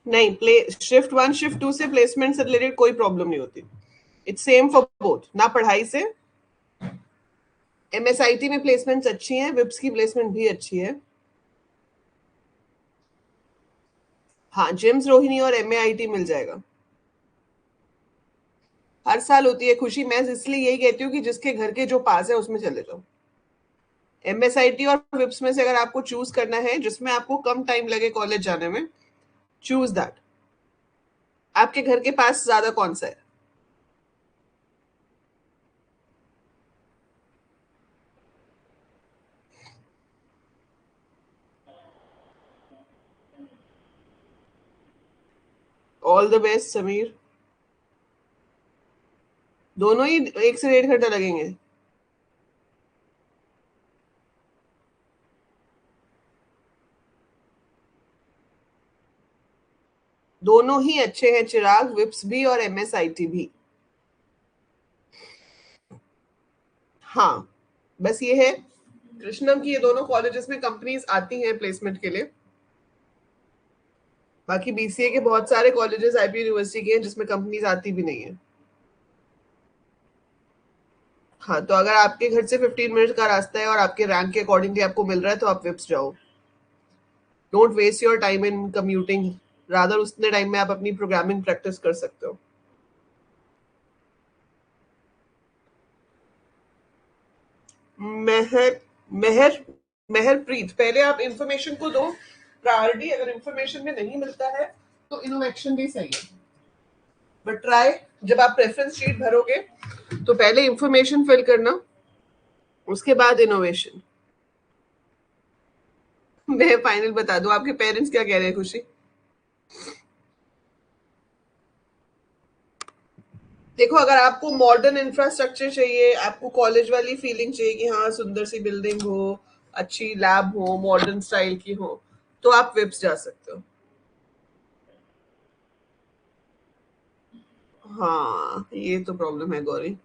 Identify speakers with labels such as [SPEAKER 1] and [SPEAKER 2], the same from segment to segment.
[SPEAKER 1] नहीं, shift 1 shift 2 से placement से रिलेटेड कोई प्रॉब्लम नहीं होती. It's same for both. ना पढ़ाई से, एमएसआईटी में प्लेसमेंट्स अच्छी हैं, विप्स की प्लेसमेंट भी अच्छी है. हाँ, जेम्स रोहिणी और एमएआईटी मिल जाएगा. हर साल होती है खुशी. मैं इसलिए यही कहती हूँ कि जिसके घर के जो पास है उसमें चले जाओ. एमएसआईटी और विप्स में से अगर आपको चूज करना है जिसमें आपको कम टाइम लगे कॉलेज जाने में, चूज दैट. आपके घर के पास ज्यादा कौन सा है? All the best Sameer. दोनों ही 1 से 1.5 घंटा लगेंगे. दोनों ही अच्छे हैं, चिराग, विप्स भी और एमएसआईटी भी. हाँ, बस ये है कृष्णम की ये दोनों कॉलेजेस में कंपनीज आती हैं प्लेसमेंट के लिए. बाकी बीसीए के बहुत सारे कॉलेजेस आईपी यूनिवर्सिटी के हैं जिसमें कंपनीज आती भी नहीं है. हाँ, तो अगर आपके घर से 15 मिनट का रास्ता है और आपके रैंक के अकॉर्डिंगली आपको मिल रहा है तो आप विप्स जाओ. Don't waste your time in commuting. Rather उतने टाइम में आप अपनी प्रोग्रामिंग प्रैक्टिस कर सकते हो. मेहर मेहर मेहरप्रीत, पहले आप इंफॉर्मेशन को दो प्रायोरिटी. अगर इंफॉर्मेशन में नहीं मिलता है तो इनोवेशन भी सही है. बट ट्राई, जब आप प्रेफरेंस शीट भरोगे तो पहले इंफॉर्मेशन फिल करना, उसके बाद इनोवेशन. मैं फाइनल बता दूं, आपके पेरेंट्स क्या कह रहे हैं खुशी? देखो, अगर आपको मॉडर्न इंफ्रास्ट्रक्चर चाहिए, आपको कॉलेज वाली फीलिंग चाहिए कि हाँ सुंदर सी बिल्डिंग हो, अच्छी लैब हो, मॉडर्न स्टाइल की हो, तो आप विप्स जा सकते हो. हाँ, ये तो प्रॉब्लम है गौरी.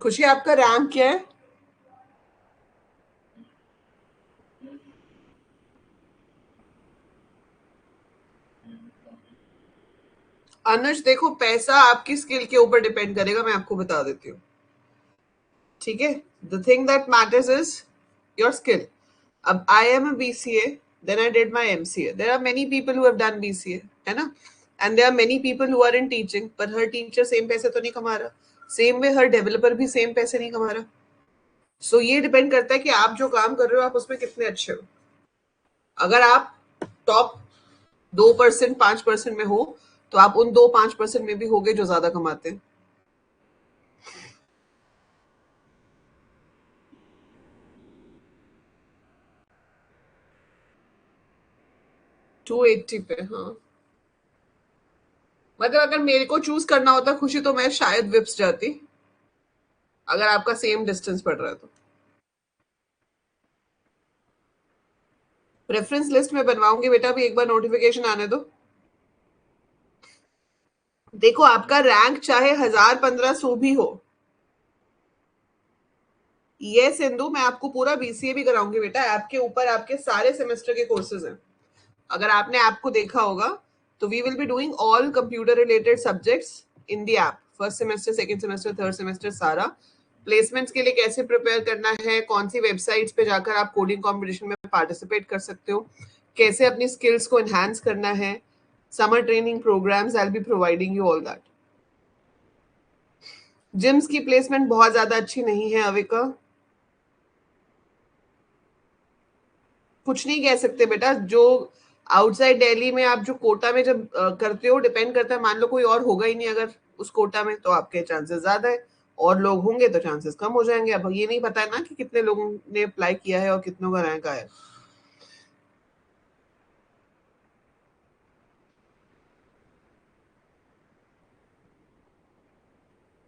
[SPEAKER 1] खुशी, आपका रैंक क्या है? अनुज, देखो पैसा आपकी स्किल के ऊपर डिपेंड करेगा, मैं आपको बता देती हूँ. ठीक है. The thing that matters is your skill. अब I am a BCA, then I did my MCA. There are many people who have done BCA, है ना. And there are many people who are in teaching, पर हर teacher same पैसे तो नहीं कमा रहा. सेम वे हर डेवलपर भी सेम पैसे नहीं कमा रहा. सो ये डिपेंड करता है कि आप जो काम कर रहे हो आप उसमें कितने अच्छे हो. अगर आप टॉप 2% 5% में हो तो आप उन 2-5% में भी होगे जो ज्यादा कमाते हैं. 280 पे, हाँ. मतलब अगर मेरे को चूज करना होता खुशी तो मैं शायद विप्स जाती, अगर आपका सेम डिस्टेंस पड़ रहा है तो. प्रेफरेंस लिस्ट में बनवाऊंगी बेटा, भी एक बार नोटिफिकेशन आने दो. देखो, आपका रैंक चाहे 1000 1500 भी हो, ये सिंधु मैं आपको पूरा बीसीए भी कराऊंगी बेटा. आपके ऊपर आपके सारे सेमेस्टर के कोर्सेज हैं. अगर आपने ऐप को देखा होगा तो we will be doing all computer related subjects in the app. First semester, second semester, third semester, सारा. प्लेसमेंट्स के लिए कैसे प्रिपेयर करना है, कौन सी वेबसाइट्स पे जाकर आप कोडिंग कंपटीशन में पार्टिसिपेट कर सकते हो, कैसे अपनी स्किल्स को एनहांस करना है, summer training programmes, I will be providing you all that. JIMS की प्लेसमेंट बहुत ज्यादा अच्छी नहीं है अविका. कुछ नहीं कह सकते बेटा. जो आउटसाइड दिल्ली में आप जो कोटा में जब करते हो, डिपेंड करता है. मान लो कोई और होगा ही नहीं अगर उस कोटा में, तो आपके चांसेस ज्यादा है. और लोग होंगे तो चांसेस कम हो जाएंगे. अब ये नहीं पता है ना कि कितने लोगों ने अप्लाई किया है और कितनों का रैंक आया है.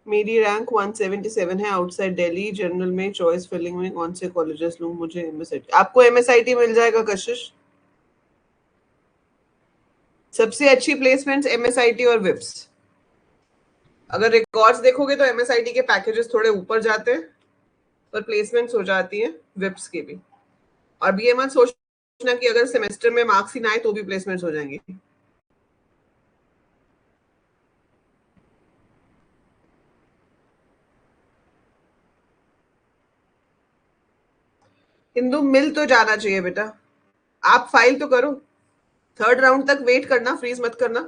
[SPEAKER 1] मेरी रैंक 177 है आउटसाइड दिल्ली. जनरल में चॉइस फिलिंग में कौन से कॉलेजेस लूं? मुझे एमएसआईटी. आपको एमएसआईटी मिल जाएगा कशिश. सबसे अच्छी प्लेसमेंट्स एमएसआईटी और विप्स. अगर रिकॉर्ड्स देखोगे तो एमएसआईटी के पैकेजेस थोड़े ऊपर जाते हैं. पर प्लेसमेंट्स हो जाती हैं विप्स की भी। और ये मत सोचना कि अगर सेमेस्टर में मार्क्स ही ना आए तो भी प्लेसमेंट्स हो जाएंगी। हिंदू मिल तो जाना चाहिए बेटा, आप फाइल तो करो, थर्ड राउंड तक वेट करना, फ्रीज मत करना।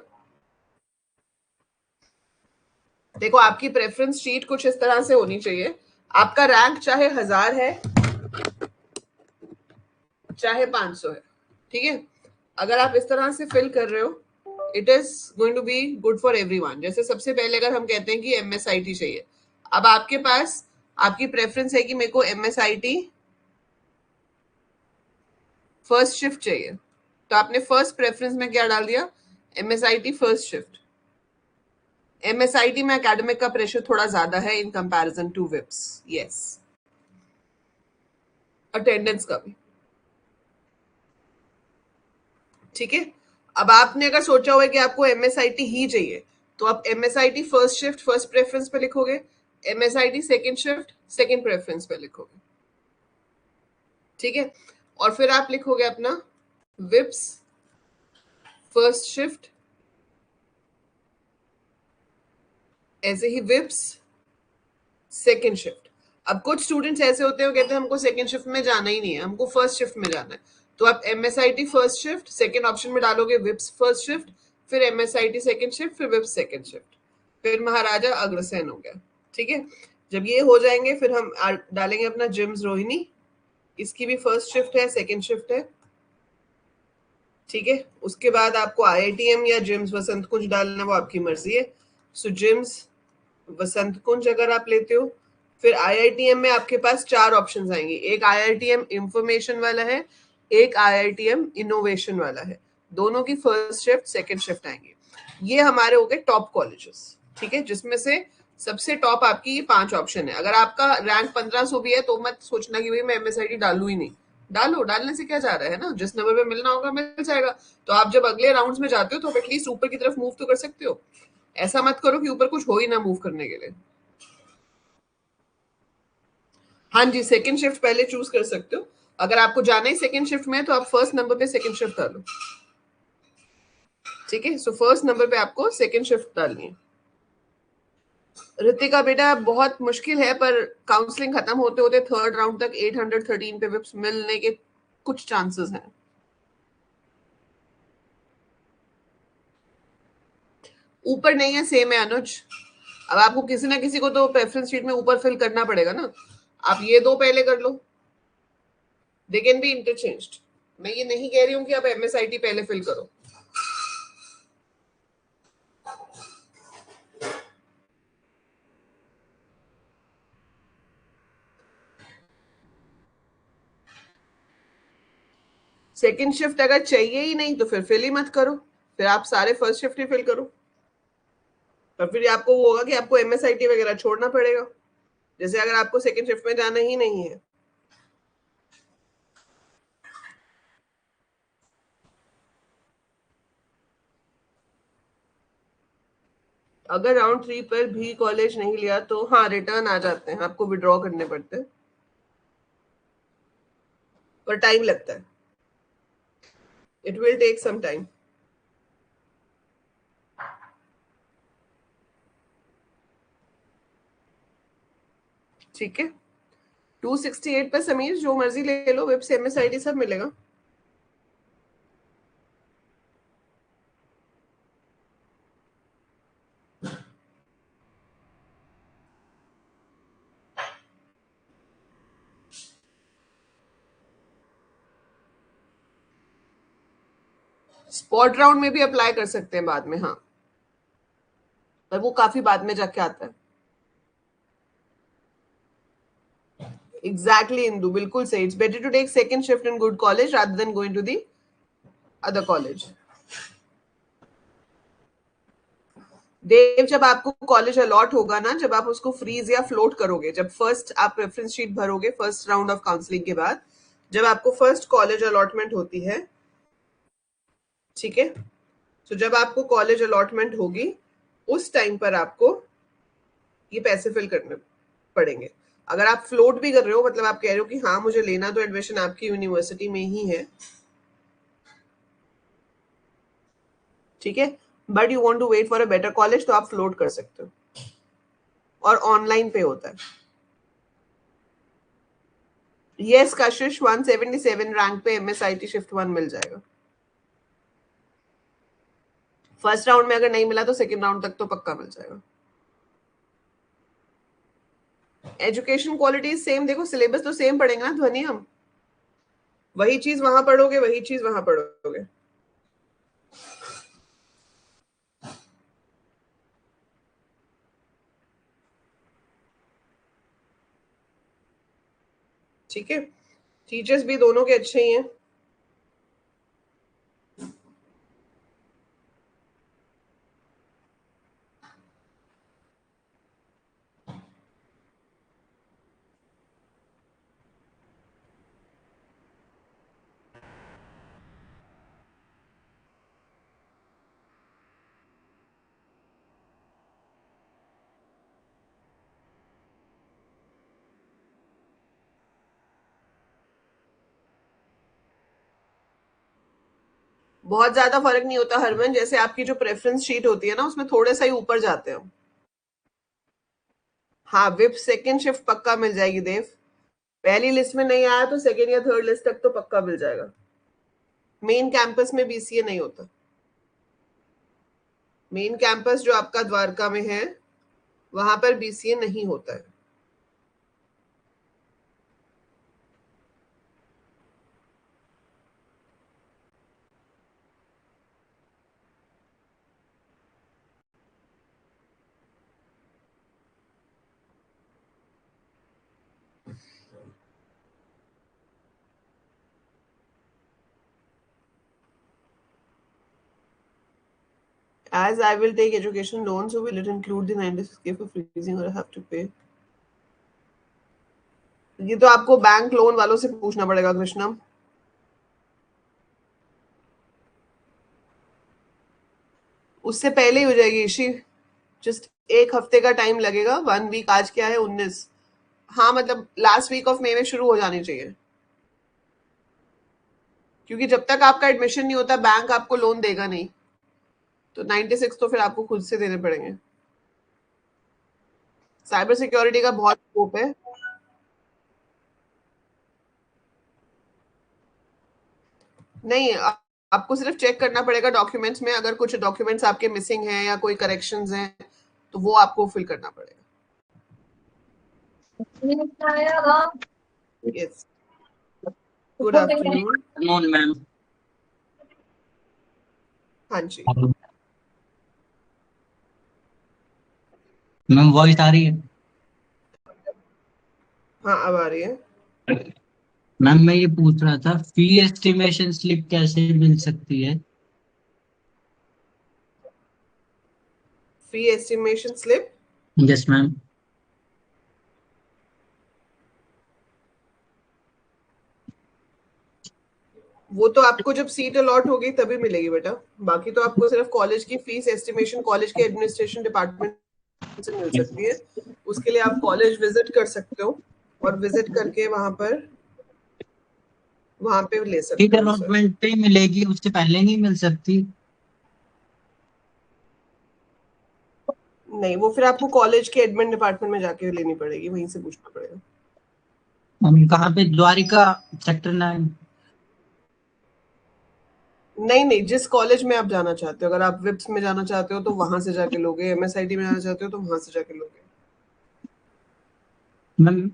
[SPEAKER 1] देखो आपकी प्रेफरेंस शीट कुछ इस तरह से होनी चाहिए, आपका रैंक चाहे 1000 है चाहे 500 है, ठीक है, अगर आप इस तरह से फिल कर रहे हो it is going to be good for everyone. जैसे सबसे पहले अगर हम कहते हैं कि एमएसआईटी चाहिए, अब आपके पास आपकी प्रेफरेंस है कि मेरे को एमएसआईटी फर्स्ट शिफ्ट चाहिए, तो आपने फर्स्ट प्रेफरेंस में क्या डाल दिया, एमएसआईटी फर्स्ट शिफ्ट। एमएसआईटी में एकेडमिक का प्रेशर थोड़ा ज्यादा है in comparison to VIPS, yes, attendance का भी, ठीक है। अब आपने अगर सोचा हुआ है कि आपको एमएसआईटी ही चाहिए, तो आप एमएसआईटी फर्स्ट शिफ्ट फर्स्ट प्रेफरेंस पे लिखोगे, एमएसआईटी सेकंड शिफ्ट सेकंड प्रेफरेंस पे लिखोगे, ठीक है। और फिर आप लिखोगे अपना विप्स फर्स्ट शिफ्ट, ऐसे ही विप्स सेकंड शिफ्ट। अब कुछ स्टूडेंट्स ऐसे होते हैं, कहते हैं हमको सेकंड शिफ्ट में जाना ही नहीं है, हमको फर्स्ट शिफ्ट में जाना है, तो आप एमएसआईटी फर्स्ट शिफ्ट सेकंड ऑप्शन में डालोगे विप्स फर्स्ट शिफ्ट, फिर एमएसआईटी सेकंड शिफ्ट, फिर विप्स सेकंड शिफ्ट, फिर महाराजा अग्रसेन हो गया, ठीक है। जब ये हो जाएंगे फिर हम डालेंगे अपना जिम्स रोहिणी, इसकी भी फर्स्ट शिफ्ट है सेकंड शिफ्ट है, ठीक है। उसके बाद आपको आईआईटीएम या जिम्स वसंत कुंज डालना, वो आपकी मर्जी है। सो जिम्स वसंत कुंज अगर आप लेते हो, फिर आईआईटीएम में आपके पास 4 ऑप्शंस आएंगे, एक आईआईटीएम इंफॉर्मेशन वाला है, एक आईआईटीएम इनोवेशन वाला है, दोनों की फर्स्ट शिफ्ट सेकंड शिफ्ट आएंगे। ये हमारे हो गए टॉप कॉलेजेस, ठीक है, जिसमें से सबसे टॉप आपकी ये 5 ऑप्शन है। अगर आपका रैंक 1500 भी है तो मत सोचना कि भाई मैं एमएसआईटी डालू ही नहीं, डालो, डालने से क्या जा रहा है ना, जिस नंबर पे मिलना होगा मिल जाएगा। तो आप जब अगले राउंड्स में जाते हो तो एटलीस्ट ऊपर की तरफ मूव तो कर सकते हो, ऐसा मत करो कि ऊपर कुछ हो ही ना मूव करने के लिए। हाँ जी, सेकंड शिफ्ट पहले चूज कर सकते हो, अगर आपको जाना ही सेकंड शिफ्ट में है तो आप फर्स्ट नंबर पे सेकंड शिफ्ट डालो, ठीक है। सो फर्स्ट नंबर पे आपको सेकंड शिफ्ट डालनी है। ऋतिका बेटा बहुत मुश्किल है, पर काउंसलिंग खत्म होते होते थर्ड राउंड तक 813 पे विप्स मिलने के कुछ चांसेस हैं। ऊपर नहीं है, सेम है अनुज। अब आपको किसी ना किसी को तो प्रेफरेंस शीट में ऊपर फिल करना पड़ेगा ना, आप ये दो पहले कर लो, दे कैन बी इंटरचेंज्ड। मैं ये नहीं कह रही हूँ कि आप एमएसआईटी पहले फिल करो। सेकंड शिफ्ट अगर चाहिए ही नहीं तो फिर फिल ही मत करो, फिर आप सारे फर्स्ट शिफ्ट ही फिल करो, पर फिर आपको वो होगा कि आपको एमएसआईटी वगैरह छोड़ना पड़ेगा, जैसे अगर आपको सेकंड शिफ्ट में जाना ही नहीं है। अगर राउंड 3 पर भी कॉलेज नहीं लिया तो हाँ रिटर्न आ जाते हैं, आपको विड्रॉ करने पड़ते हैं, पर टाइम लगता है, it will take some time, ठीक है। 268 पे समीर जो मर्जी ले लो, वेब से एमएसआईटी सब मिलेगा। स्पॉट राउंड में भी अप्लाई कर सकते हैं बाद में, हाँ, पर वो काफी बाद में जाके आता है। एग्जैक्टली इंदु, बिल्कुल सही, it's better to take second shift in good college rather than going to the other college. Dev, जब आपको कॉलेज अलॉट होगा ना, जब आप उसको फ्रीज या फ्लोट करोगे, जब फर्स्ट आप प्रेफरेंस शीट भरोगे फर्स्ट राउंड ऑफ काउंसलिंग के बाद, जब आपको फर्स्ट कॉलेज अलॉटमेंट होती है, ठीक है, तो जब आपको कॉलेज अलॉटमेंट होगी उस टाइम पर आपको ये पैसे फिल करने पड़ेंगे। अगर आप फ्लोट भी कर रहे हो, मतलब आप कह रहे हो कि हाँ मुझे लेना तो एडमिशन आपकी यूनिवर्सिटी में ही है, ठीक है, but you want to wait for a better college, तो आप फ्लोट कर सकते हो, और ऑनलाइन पे होता है। यस कशिश, 177 रैंक पे एमएसआईटी शिफ्ट 1 मिल जाएगा। फर्स्ट राउंड में अगर नहीं मिला तो सेकंड राउंड तक तो पक्का मिल जाएगा। एजुकेशन क्वालिटी सेम, देखो सिलेबस तो सेम पढ़ेंगे ना ध्वनि, हम वही चीज वहां पढ़ोगे, वही चीज वहां पढ़ोगे। ठीक है, टीचर्स भी दोनों के अच्छे ही हैं। बहुत ज्यादा फर्क नहीं होता हरमन, जैसे आपकी जो प्रेफरेंस शीट होती है ना, उसमें थोड़े सा ही ऊपर जाते हो। हाँ, विप सेकंड शिफ्ट पक्का मिल जाएगी देव। पहली लिस्ट में नहीं आया तो सेकंड या थर्ड लिस्ट तक तो पक्का मिल जाएगा। मेन कैंपस में बीसीए नहीं होता। मेन कैंपस जो आपका द्वारका में है, वहां पर बीसीए नहीं होता है। As I will take education loan, so will it include the 96K for freezing or I have to pay? ये तो आपको बैंक लोन वालों से पूछना पड़ेगा कृष्णम। उससे पहले ही हो जाएगी इशी, जस्ट एक हफ्ते का टाइम लगेगा, 1 वीक। आज क्या है, 19। हाँ मतलब लास्ट वीक ऑफ मई में शुरू हो जानी चाहिए, क्योंकि जब तक आपका एडमिशन नहीं होता बैंक आपको लोन देगा नहीं, तो 96 तो फिर आपको खुद से देने पड़ेंगे। साइबर सिक्योरिटी का बहुत स्कोप है। नहीं, आपको सिर्फ चेक करना पड़ेगा डॉक्यूमेंट्स में, अगर कुछ डॉक्यूमेंट्स आपके मिसिंग हैं या कोई करेक्शंस हैं तो वो आपको फिल करना पड़ेगा। Yes, good afternoon.
[SPEAKER 2] Non ma'am.
[SPEAKER 1] हाँ जी,
[SPEAKER 2] मैम वॉइस आ रही है?
[SPEAKER 1] हाँ अब आ रही है।
[SPEAKER 2] मैम मैं ये पूछ रहा था, फी एस्टिमेशन स्लिप कैसे मिल सकती है?
[SPEAKER 1] फी एस्टिमेशन स्लिप,
[SPEAKER 2] यस मैम।
[SPEAKER 1] वो तो आपको जब सीट अलॉट होगी तभी मिलेगी बेटा। बाकी तो आपको सिर्फ कॉलेज की फीस एस्टिमेशन कॉलेज के एडमिनिस्ट्रेशन डिपार्टमेंट से मिल सकती है। उसके लिए आप कॉलेज विजिट कर सकते हो, और विजिट करके वहां पे ले
[SPEAKER 2] सीट
[SPEAKER 1] सकते हो आंसर।
[SPEAKER 2] अलॉटमेंट पे ही मिलेगी, उससे पहले नहीं मिल सकती?
[SPEAKER 1] नहीं, वो फिर आपको कॉलेज के एडमिन डिपार्टमेंट में जाके लेनी पड़ेगी, वहीं से पूछना पड़ेगा।
[SPEAKER 2] हम कहाँ पे? द्वारिका, सेक्टर 9।
[SPEAKER 1] नहीं नहीं, जिस कॉलेज में आप जाना चाहते हो, अगर आप विप्स में जाना चाहते हो तो वहां से जाके लोगे, एमएसआईटी में जाना चाहते हो तो वहां से जाके लोगे।
[SPEAKER 2] Ma'am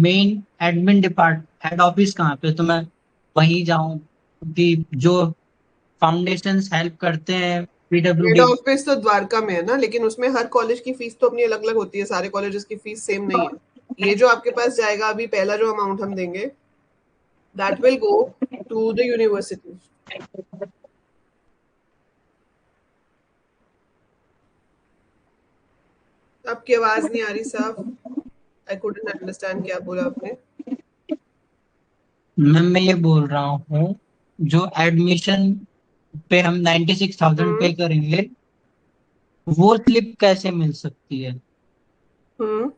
[SPEAKER 2] main admin depart head office कहाँ पे, तो मैं वहीं जाऊँ? कि जो फाउंडेशन हेल्प करते हैं,
[SPEAKER 1] हेड
[SPEAKER 2] पीडब्ल्यूडी।
[SPEAKER 1] ऑफिस तो द्वारका में है ना, लेकिन उसमें हर कॉलेज की फीस तो अपनी अलग अलग होती है, सारे कॉलेजेस की फीस सेम नहीं है। ये जो आपके पास जाएगा अभी, पहला जो अमाउंट हम देंगे, that will go to the university. आपकी आवाज नहीं आ रही साहब, आई कुडंट अंडरस्टैंड क्या बोला आपने।
[SPEAKER 2] मैम मैं ये बोल रहा हूँ, जो एडमिशन पे हम 96,000 पे
[SPEAKER 1] हम्म
[SPEAKER 2] करेंगे, वो स्लिप कैसे मिल सकती है?
[SPEAKER 1] हम्म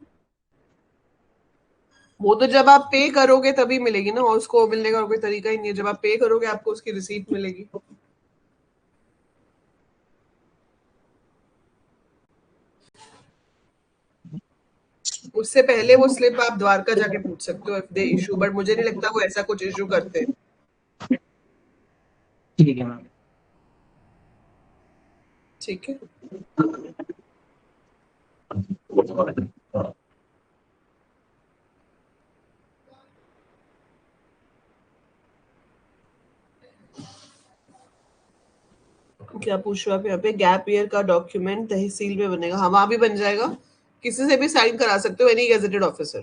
[SPEAKER 1] वो तो जब आप पे करोगे तभी मिलेगी ना, और उसको मिलने का कोई तरीका ही नहीं है। जब आप पे करोगे आपको उसकी रिसीट मिलेगी। उससे पहले वो स्लिप आप द्वारका जाके पूछ सकते हो इफ दे इशू, बट मुझे नहीं लगता वो ऐसा कुछ इशू करते हैं।
[SPEAKER 2] ठीक है मैम।
[SPEAKER 1] ठीक है। क्या पूछ रहे हो आप यहाँ पे? गैप ईयर का डॉक्यूमेंट तहसील में बनेगा? हाँ, वहां भी बन जाएगा, किसी से भी साइन करा सकते हो, any gazetted officer.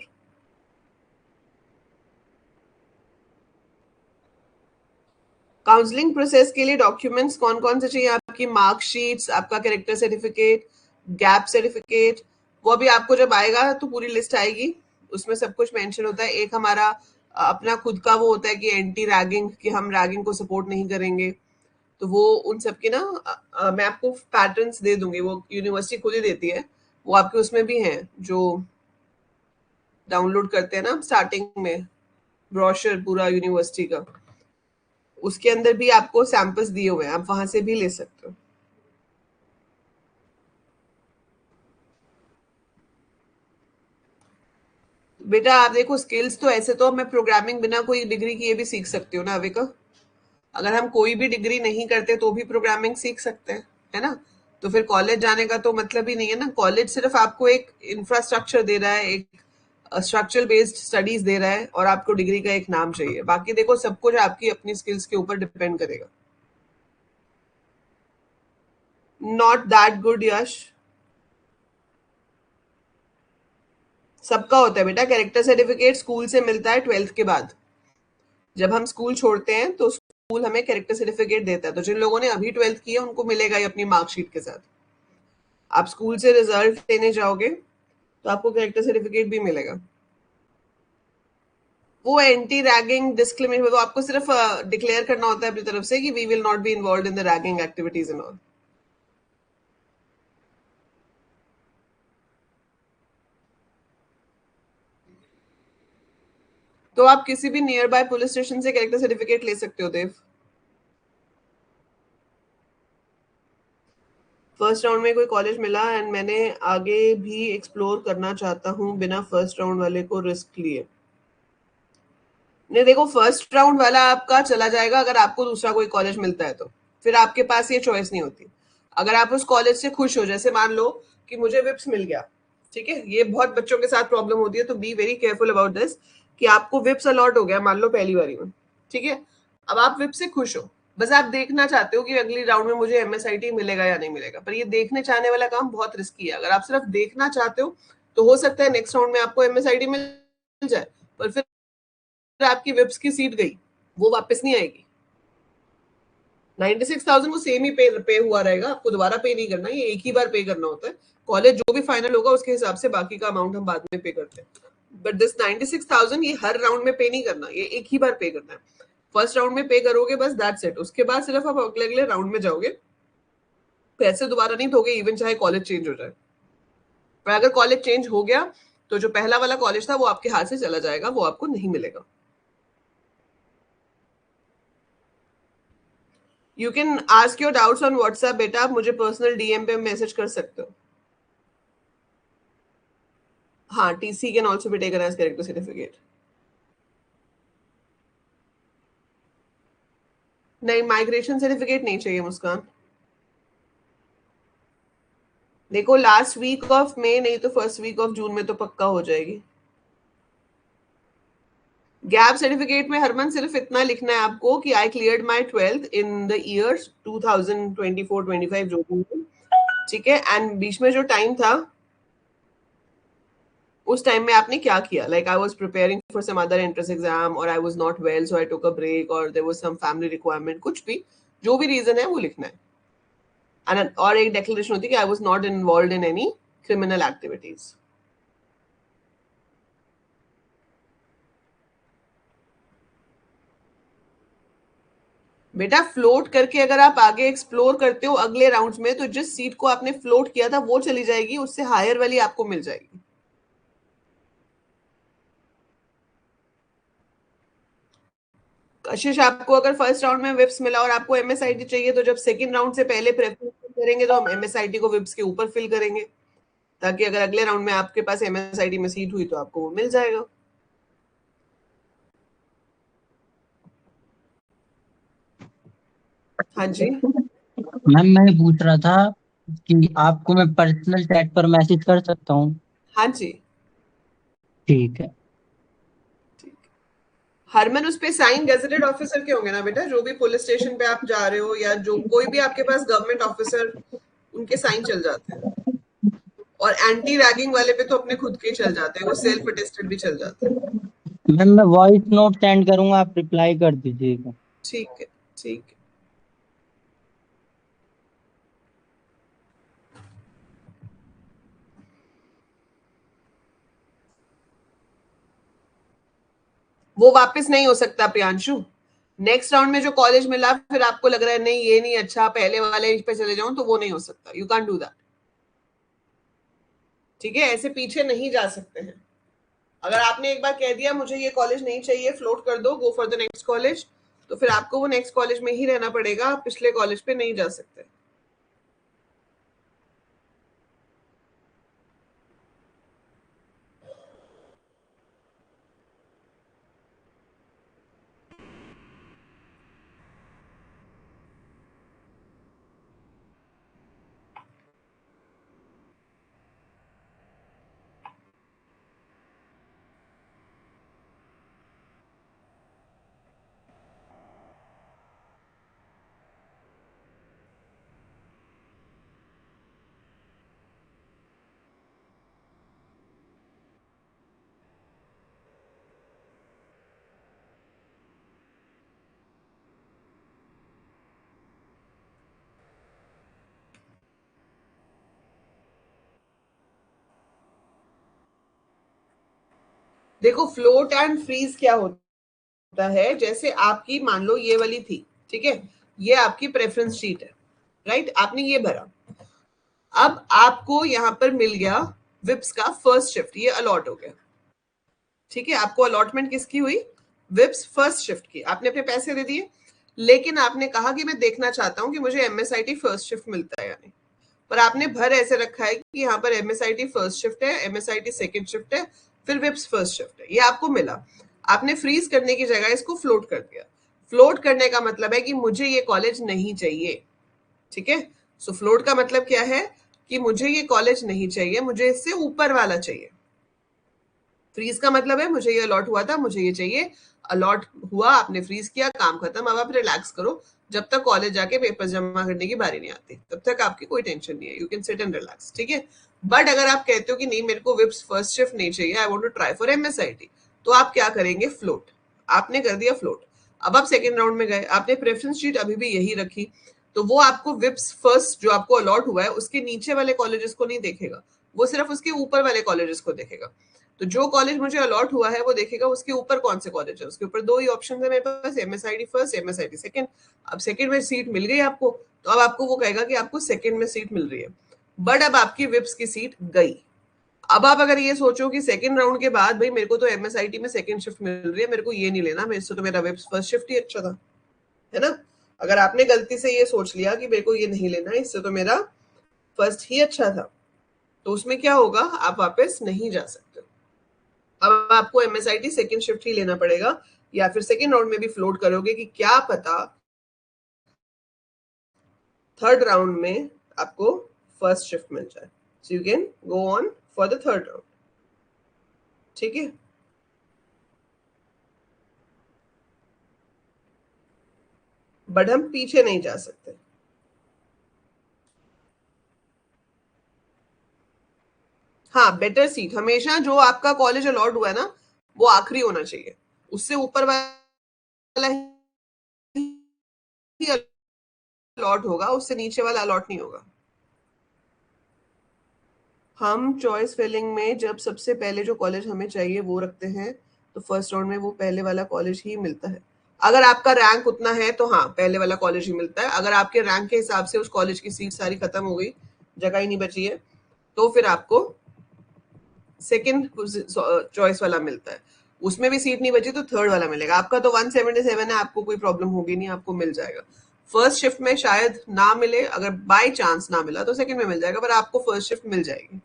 [SPEAKER 1] Counselling process के लिए डॉक्यूमेंट्स कौन कौन से चाहिए? आपकी मार्कशीट्स, आपका कैरेक्टर सर्टिफिकेट, गैप सर्टिफिकेट। वो अभी आपको जब आएगा तो पूरी लिस्ट आएगी, उसमें सब कुछ मेंशन होता है। एक हमारा अपना खुद का वो होता है कि एंटी रैगिंग, कि हम रैगिंग को सपोर्ट नहीं करेंगे। तो वो उन सब के ना मैं आपको पैटर्न्स दे दूंगी, वो यूनिवर्सिटी खुद ही देती है। वो आपके उसमें भी हैं जो डाउनलोड करते हैं ना स्टार्टिंग में, ब्रोशर पूरा यूनिवर्सिटी का, उसके अंदर भी आपको सैंपल्स दिए हुए हैं, आप वहां से भी ले सकते हो। बेटा आप देखो, स्किल्स तो ऐसे तो मैं प्रोग्रामिंग बिना कोई डिग्री किए भी सीख सकती हूँ ना अविका। अगर हम कोई भी डिग्री नहीं करते तो भी प्रोग्रामिंग सीख सकते हैं, है ना? तो फिर कॉलेज जाने का तो मतलब ही नहीं है ना। कॉलेज सिर्फ आपको एक इंफ्रास्ट्रक्चर दे रहा है, एक स्ट्रक्चर बेस्ड स्टडीज दे रहा है, और आपको डिग्री का एक नाम चाहिए। बाकी देखो सब कुछ आपकी अपनी स्किल्स के ऊपर डिपेंड करेगा। नॉट दैट गुड यश। सबका होता है बेटा, कैरेक्टर सर्टिफिकेट स्कूल से मिलता है 12th के बाद। जब हम स्कूल छोड़ते हैं तो स्कूल हमें कैरेक्टर सर्टिफिकेट देता है। तो जिन लोगों ने अभी 12th की है उनको मिलेगा ही अपनी मार्कशीट के साथ। आप स्कूल से रिजल्ट लेने जाओगे तो आपको कैरेक्टर सर्टिफिकेट भी मिलेगा। वो एंटी रैगिंग डिस्क्रिमिनेशन, वो आपको सिर्फ डिक्लेयर करना होता है अपनी तरफ से कि we will not be involve in the ragging activities and all. तो आप किसी भी नियर बाय पुलिस स्टेशन से कैरेक्टर सर्टिफिकेट ले सकते हो देव। फर्स्ट राउंड में कोई कॉलेज मिला एंड मैंने आगे भी एक्सप्लोर करना चाहता हूँ बिना फर्स्ट राउंड वाले को रिस्क लिए। नहीं देखो, फर्स्ट राउंड वाला आपका चला जाएगा अगर आपको दूसरा कोई कॉलेज मिलता है तो। फिर आपके पास ये चॉइस नहीं होती। अगर आप उस कॉलेज से खुश हो, जैसे मान लो कि मुझे विप्स मिल गया, ठीक है, ये बहुत बच्चों के साथ प्रॉब्लम होती है, तो be very careful about this. कि आपको विप्स अलॉट हो गया मान लो पहली बारी में, ठीक है, अब आप विप से खुश हो, बस आप देखना चाहते हो कि अगली राउंड में मुझे एमएसआईटी मिलेगा या नहीं मिलेगा। पर ये देखने चाहने वाला काम बहुत रिस्की है। अगर आप सिर्फ देखना चाहते हो तो हो सकता है नेक्स्ट राउंड में आपको एमएसआईटी मिल जाए, पर फिर आपकी विप्स की सीट गई, वो वापस नहीं आएगी। 96,000 वो सेम ही पे हुआ रहेगा, आपको दोबारा पे नहीं करना, ये एक ही बार पे करना होता है। कॉलेज जो भी फाइनल होगा उसके हिसाब से बाकी का अमाउंट हम बाद में पे करते हैं। बट दिस 96,000 ये हर राउंड में पे नहीं करना, ये एक ही बार पे करना है। फर्स्ट राउंड में पे करोगे बस, दैट्स इट। उसके बाद सिर्फ आप अगले अगले राउंड में जाओगे, पैसे दोबारा नहीं दोगे, इवन चाहे कॉलेज चेंज हो जाए। पर अगर कॉलेज चेंज हो गया तो जो पहला वाला कॉलेज था वो आपके हाथ से चला जाएगा, वो आपको नहीं मिलेगा। You can ask your doubts on WhatsApp बेटा, आप मुझे पर्सनल डीएम पे मैसेज कर सकते हो। हाँ, TC can also be taken as character certificate. नहीं, माइग्रेशन सर्टिफिकेट नहीं चाहिए मुस्कान। देखो लास्ट वीक ऑफ मई नहीं तो फर्स्ट वीक ऑफ जून में तो पक्का हो जाएगी। गैप सर्टिफिकेट में हरमन सिर्फ इतना लिखना है आपको कि आई cleared my 12th in the year 2024-25 जो भी है, ठीक है, एंड बीच में जो टाइम था उस टाइम में आपने क्या किया। Like I was preparing for some other entrance exam, और I was not well so I took a break, और there was some family requirement, कुछ भी जो भी रीजन है वो लिखना है। एंड और एक डिक्लेरेशन होती है कि आई was not involved in any criminal activities. बेटा फ्लोट करके अगर आप आगे एक्सप्लोर करते हो अगले राउंड्स में, तो जिस सीट को आपने फ्लोट किया था वो चली जाएगी, उससे हायर वाली आपको मिल जाएगी। कशिश, आपको अगर फर्स्ट राउंड में विप्स मिला और आपको एमएसआईटी चाहिए, तो जब सेकंड राउंड से पहले प्रेफरेंस करेंगे तो हम एमएसआईटी को विप्स के ऊपर फिल करेंगे, ताकि अगर अगले राउंड में आपके पास एमएसआईटी में सीट हुई तो आपको वो मिल जाएगा। हाँ जी
[SPEAKER 2] मैम मैं पूछ रहा था कि आपको मैं पर्सनल चैट पर मैसेज कर सकता हूँ?
[SPEAKER 1] हाँ जी।
[SPEAKER 2] ठीक है।
[SPEAKER 1] हरमन, उस पे साइन गेजेटेड ऑफिसर के होंगे ना बेटा, जो भी पुलिस स्टेशन पे आप जा रहे हो या जो कोई भी आपके पास गवर्नमेंट ऑफिसर, उनके साइन चल जाते हैं। और एंटी रैगिंग वाले पे तो अपने खुद के चल जाते हैं, वो सेल्फ अटेस्टेड भी चल जाते हैं।
[SPEAKER 2] मैम मैं वॉइस नोट सेंड करूंगा, आप रिप्लाई कर दीजिएगा।
[SPEAKER 1] ठीक है, ठीक है। वो वापस नहीं हो सकता प्रियांशु। नेक्स्ट राउंड में जो कॉलेज मिला, फिर आपको लग रहा है नहीं ये नहीं अच्छा, पहले वाले पे चले जाऊं, तो वो नहीं हो सकता। You can do that. ठीक है, ऐसे पीछे नहीं जा सकते हैं। अगर आपने एक बार कह दिया मुझे ये कॉलेज नहीं चाहिए, फ्लोट कर दो, go for the next college, तो फिर आपको वो नेक्स्ट कॉलेज में ही रहना पड़ेगा, आप पिछले कॉलेज पे नहीं जा सकते। देखो, फ्लोट एंड फ्रीज क्या होता है, जैसे आपकी मान लो ये वाली थी, ठीक है, ये आपकी प्रेफरेंस शीट है, राइट, आपने ये भरा। अब आपको यहां पर मिल गया विप्स का फर्स्ट शिफ्ट, ये अलॉट हो गया। ठीक है, आपको अलॉटमेंट किसकी हुई? विप्स फर्स्ट शिफ्ट की। आपने अपने पैसे दे दिए, लेकिन आपने कहा कि मैं देखना चाहता हूं कि मुझे एमएसआईटी फर्स्ट शिफ्ट मिलता है या नहीं। पर आपने भर ऐसे रखा है कि यहाँ पर एमएसआईटी फर्स्ट शिफ्ट है, एमएसआईटी सेकंड शिफ्ट है, फिर विप्स फर्स्ट शिफ्ट है, ये आपको मिला। आपने फ्रीज करने की जगह इसको फ्लोट कर दिया। फ्लोट करने का मतलब है कि मुझे ये कॉलेज नहीं चाहिए। ठीक है, सो फ्लोट का मतलब क्या है कि मुझे ये कॉलेज नहीं चाहिए, मुझे इससे ऊपर वाला चाहिए। फ्रीज का मतलब है मुझे ये अलॉट हुआ था, मुझे ये चाहिए। अलॉट हुआ, आपने फ्रीज किया, काम खत्म, अब आप रिलैक्स करो। जब तक कॉलेज जाके पेपर जमा करने की बारी नहीं आती, तब तक आपकी कोई टेंशन नहीं है, you can sit and relax. ठीक है, बट अगर आप कहते हो कि नहीं मेरे को विप्स फर्स्ट शिफ्ट नहीं चाहिए, I want to try for MSIT, तो आप क्या करेंगे? फ्लोट। आपने कर दिया फ्लोट। अब आप सेकेंड राउंड में गए, आपने प्रेफरेंस शीट अभी भी यही रखी, तो वो आपको विप्स फर्स्ट जो आपको अलॉट हुआ है उसके नीचे वाले कॉलेजेस को नहीं देखेगा, वो सिर्फ उसके ऊपर वाले कॉलेजेस को देखेगा। तो जो कॉलेज मुझे अलॉट हुआ है वो देखेगा उसके ऊपर कौन से कॉलेज है। उसके ऊपर दो ही ऑप्शन है मेरे पास, एमएसआईटी फर्स्ट, एमएसआईटी सेकंड। अब सेकंड में सीट मिल गई आपको, तो अब आपको वो कहेगा कि आपको सेकंड में सीट मिल रही है, बट अब आपकी विप्स की सीट गई। अब आप अगर ये सोचो कि सेकंड राउंड के बाद भाई मेरे को तो एमएसआईटी में सेकंड शिफ्ट मिल रही है, मेरे को ये नहीं लेना, मेरे से तो मेरा विप्स फर्स्ट शिफ्ट ही अच्छा था, है ना। अगर आपने गलती से ये सोच लिया कि मेरे को ये नहीं लेना, इससे तो मेरा फर्स्ट ही अच्छा था, तो उसमें क्या होगा, आप वापस नहीं जा सकते। अब आपको एमएसआईटी सेकंड शिफ्ट ही लेना पड़ेगा, या फिर सेकंड राउंड में भी फ्लोट करोगे कि क्या पता थर्ड राउंड में आपको फर्स्ट शिफ्ट मिल जाए, so you can go on for the third round. ठीक है, बट हम पीछे नहीं जा सकते। हाँ, बेटर सीट हमेशा जो आपका कॉलेज अलॉट हुआ है ना, वो आखिरी होना चाहिए, उससे ऊपर वाला ही अलॉट होगा, उससे नीचे वाला अलॉट नहीं होगा। हम चॉइस फिलिंग में जब सबसे पहले जो कॉलेज हमें चाहिए वो रखते हैं, तो फर्स्ट राउंड में वो पहले वाला कॉलेज ही मिलता है। अगर आपका रैंक उतना है तो हाँ, पहले वाला कॉलेज ही मिलता है। अगर आपके रैंक के हिसाब से उस कॉलेज की सीट सारी खत्म हो गई, जगह ही नहीं बची है, तो फिर आपको सेकंड चॉइस वाला मिलता है। उसमें भी सीट नहीं बची तो थर्ड वाला मिलेगा। आपका तो 177 है, आपको कोई प्रॉब्लम होगी नहीं, आपको मिल जाएगा। फर्स्ट शिफ्ट में शायद ना मिले, अगर बाय चांस ना मिला तो सेकंड में मिल जाएगा, पर आपको फर्स्ट शिफ्ट मिल जाएगी।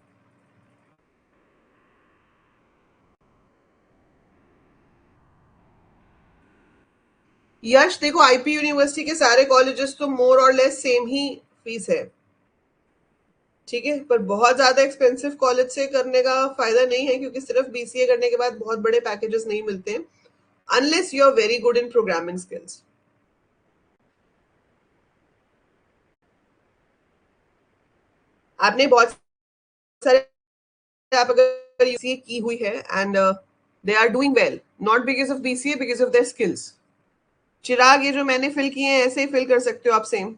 [SPEAKER 1] यश देखो, आईपी यूनिवर्सिटी के सारे कॉलेजेस तो मोर और लेस सेम ही फीस है, ठीक है, पर बहुत ज्यादा एक्सपेंसिव कॉलेज से करने का फायदा नहीं है, क्योंकि सिर्फ बीसीए करने के बाद बहुत बड़े पैकेजेस नहीं मिलते हैं, unless you are very good in programming skills. आपने बहुत सारे, आप अगर बीसीए की हुई है and they are doing well, not because of BCA, because of their skills. Chirag, ये जो मैंने फिल किए हैं ऐसे ही फिल कर सकते हो आप, सेम।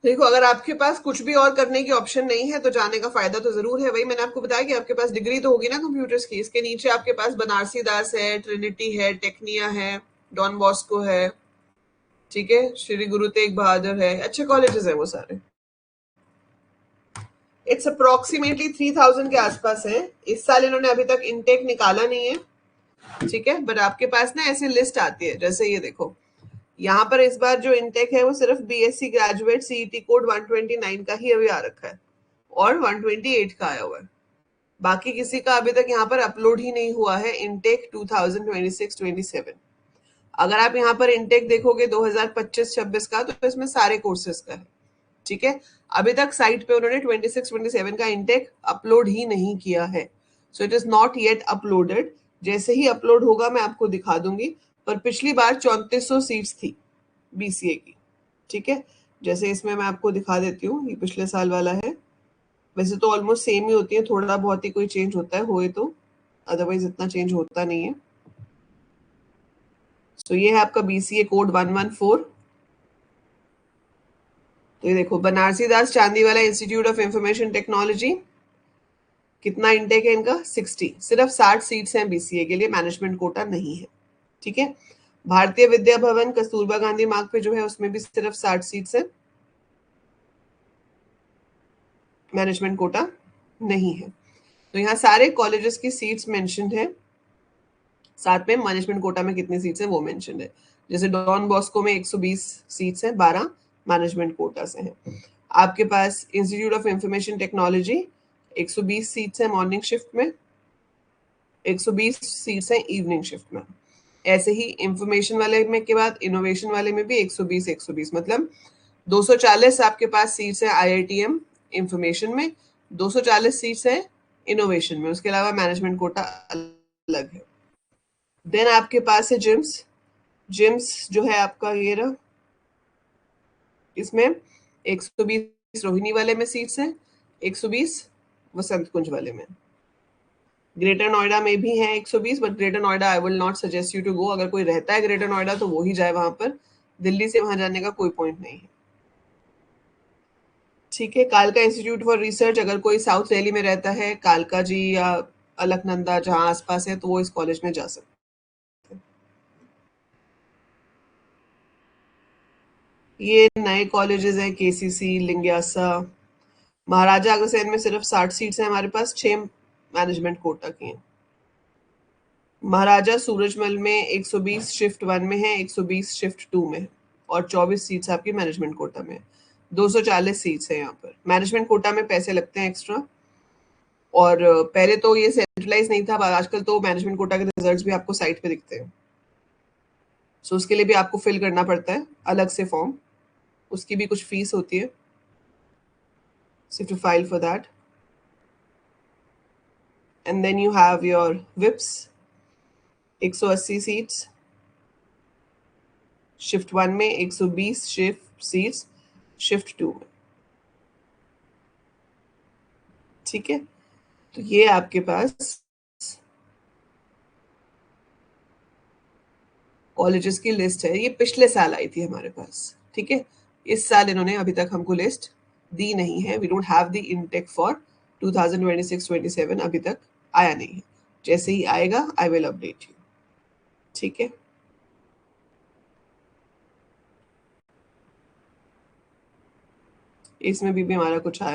[SPEAKER 1] देखो, अगर आपके पास कुछ भी और करने की ऑप्शन नहीं है तो जाने का फायदा तो जरूर है। वही मैंने आपको बताया कि आपके पास डिग्री तो होगी ना कंप्यूटर्स की, इसके नीचे आपके पास बनारसी दास है, ट्रिनिटी है, टेक्निया है, डॉन बॉस्को है, ठीक है, श्री गुरु तेग बहादुर है, अच्छे कॉलेजेस है वो सारे। इट्स अप्रोक्सीमेटली 3000 के आसपास है। इस साल इन्होंने अभी तक इनटेक निकाला नहीं है, ठीक है, बट आपके पास ना ऐसी लिस्ट आती है, जैसे ये देखो, यहाँ पर इस बार जो इनटेक है वो सिर्फ बीएससी ग्रेजुएट सीईटी कोड 129 का ही अभी आ रखा है, और 128 का आया हुआ है। बाकी किसी का अभी तक यहाँ पर अपलोड ही नहीं हुआ है इनटेक 2026-27। अगर आप यहाँ पर इनटेक देखोगे 2025-26 का, तो इसमें सारे कोर्सेज का है, ठीक है। अभी तक साइट पे उन्होंने 26-27 का इनटेक अपलोड ही नहीं किया है, so it is not yet uploaded. जैसे ही अपलोड होगा मैं आपको दिखा दूंगी। पर पिछली बार 3400 सीट्स थी बीसीए की, ठीक है। जैसे इसमें मैं आपको दिखा देती हूँ, ये पिछले साल वाला है। वैसे तो ऑलमोस्ट सेम ही होती है, थोड़ा बहुत ही कोई चेंज होता है होए तो, अदरवाइज इतना चेंज होता नहीं है। सो ये है आपका बीसीए कोड 114। तो ये देखो, Banarsi Das Chandiwala institute of information technology, कितना इंटेक है इनका? 60। सिर्फ 60 सीट्स हैं बीसीए के लिए, मैनेजमेंट कोटा नहीं है, ठीक है। भारतीय विद्या भवन कस्तूरबा गांधी मार्ग पे जो है उसमें भी सिर्फ 60 सीट्स है, मैनेजमेंट कोटा नहीं है। तो यहाँ सारे कॉलेजेस की सीट्स मेंशन्ड है, साथ में मैनेजमेंट कोटा में कितनी सीट्स है वो मेंशन्ड है। जैसे डॉन बॉस्को में 120 सीट्स हैं, 12 मैनेजमेंट कोटा से हैं। आपके पास institute of information technology 120 seats है मॉर्निंग शिफ्ट में, 120 सीट्स हैं इवनिंग शिफ्ट में। ऐसे ही इंफॉर्मेशन वाले में के बाद इनोवेशन वाले में भी 120 120, मतलब 240 आपके पास सीट्स है आईआईटीएम इंफॉर्मेशन में, 240 सीट्स है इनोवेशन में, उसके अलावा मैनेजमेंट कोटा अलग है। देन आपके पास है जिम्स। जिम्स जो है आपका ये रहा, इसमें 120 रोहिणी वाले में सीट्स हैं, 120 वसंत कुंज वाले में। ग्रेटर नोएडा में भी है 120, but greater Noida I will not suggest you to go. अगर कोई रहता है ग्रेटर नोएडा तो वो ही जाए वहां पर, दिल्ली से वहां जाने का कोई पॉइंट नहीं है, ठीक है। कालका इंस्टीट्यूट फॉर रिसर्च, अगर कोई साउथ दिल्ली में रहता है, कालका जी या अलकनंदा जहां आसपास है, तो वो इस कॉलेज में जा सकते हैं। ये नए कॉलेजेस हैं, केसीसी, लिंग्यासा। महाराजा अग्रसेन में सिर्फ 60 सीट्स हैं हमारे पास, 6 मैनेजमेंट कोटा की हैं। महाराजा सूरजमल में 120 शिफ्ट 1 में है, 120 शिफ्ट 2 में है, और 24 सीट्स आपकी मैनेजमेंट कोटा में। 240 सीट्स है यहाँ पर। मैनेजमेंट कोटा में पैसे लगते हैं एक्स्ट्रा, और पहले तो ये सेंट्रलाइज नहीं था, आजकल तो मैनेजमेंट कोटा के रिजल्ट्स भी आपको साइट पे दिखते हैं। सो उसके लिए भी आपको फिल करना पड़ता है अलग से फॉर्म, उसकी भी कुछ फीस होती है, so to file for that. And then you have your whips, 180 seats shift 1 में, 120 शिफ्ट सीट्स शिफ्ट 2 में, ठीक है। तो ये आपके पास कॉलेजेस की लिस्ट है, ये पिछले साल आई थी हमारे पास, ठीक है। इस साल इन्होंने अभी तक हमको लिस्ट दी नहीं है, we don't have the intake for 2026-27, अभी तक आया नहीं है। जैसे ही आएगा आई विल अपडेट यू, ठीक है। इसमें भी हमारा कुछ आया